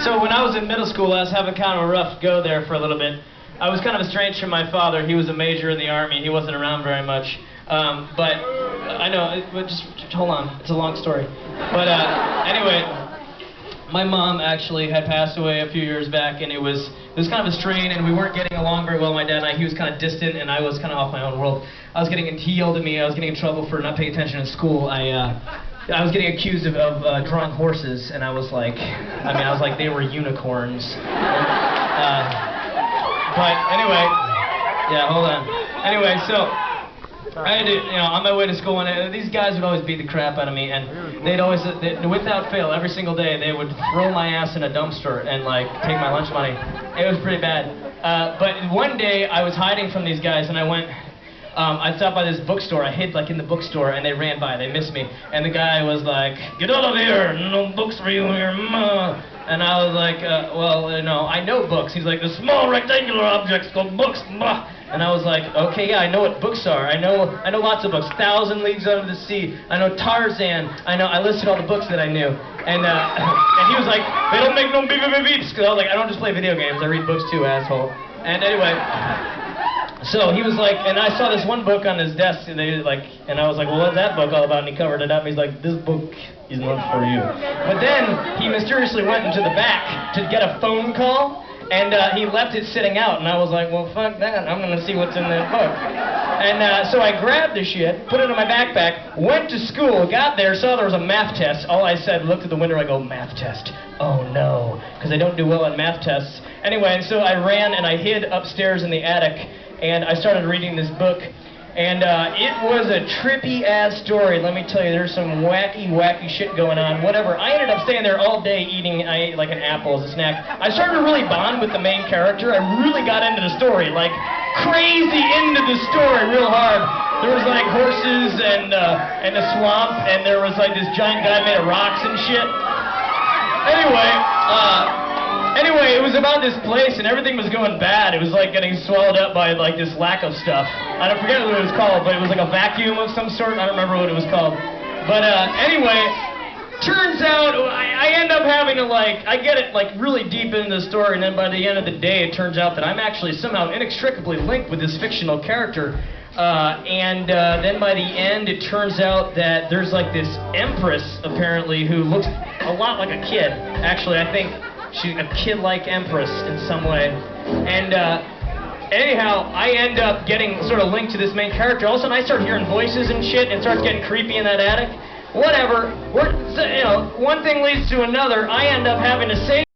So when I was in middle school, I was having kind of a rough go there for a little bit. I was kind of estranged from my father. He was a major in the Army. He wasn't around very much. But I know, just hold on. It's a long story. But anyway, my mom actually had passed away a few years back, and it was kind of a strain, and we weren't getting along very well, my dad and I. He was kind of distant, and I was kind of off my own world. He yelled at me. I was getting in trouble for not paying attention in school. I was getting accused of drawing horses, and I was like they were unicorns. But anyway, yeah, hold on. Anyway, so I had to, on my way to school, and these guys would always beat the crap out of me, and they'd always, without fail, every single day, they would throw my ass in a dumpster and take my lunch money. It was pretty bad. But one day, I was hiding from these guys, and I stopped by this bookstore. I hid in the bookstore, and they ran by. They missed me, and the guy was like, "Get out of here! No books for you here, ma." And I was like, "Well, no, I know books." He's like, "The small rectangular objects called books." Ma. And I was like, "Okay, yeah, I know what books are. I know lots of books. 1,000 Leagues Under the Sea. I know Tarzan. I listed all the books that I knew." And he was like, "They don't make no beep beep beeps." Because I was like, "I don't just play video games. I read books too, asshole." And anyway. So he was like, and I saw this one book on his desk, and I was like, "Well, what's that book all about?" And he covered it up. He's like, "This book is not for you." But then he mysteriously went into the back to get a phone call, and he left it sitting out. And I was like, "Well, fuck that. I'm gonna see what's in that book." And so I grabbed the shit, put it in my backpack, went to school, got there, saw there was a math test. All I said, looked at the window, I go, "Math test. Oh no," because I don't do well on math tests. Anyway, and so I ran and I hid upstairs in the attic. And I started reading this book, and it was a trippy-ass story, let me tell you. There's some wacky shit going on, whatever. I ended up staying there all day eating, I ate like an apple as a snack. I started to really bond with the main character. I really got into the story, crazy into the story real hard. There was horses and a swamp, and there was this giant guy made of rocks and shit. Anyway, it was about this place, and everything was going bad. It was getting swallowed up by this lack of stuff. I don't forget what it was called, but it was a vacuum of some sort. I don't remember what it was called. But anyway, turns out I end up having to I get it really deep into the story, and then by the end of the day, it turns out that I'm actually somehow inextricably linked with this fictional character. Then by the end, it turns out that there's this empress apparently who looks a lot like a kid. Actually, I think she's a kid-like empress in some way. And anyhow, I end up getting sort of linked to this main character. All of a sudden, I start hearing voices and shit, and it starts getting creepy in that attic. Whatever. One thing leads to another. I end up having to save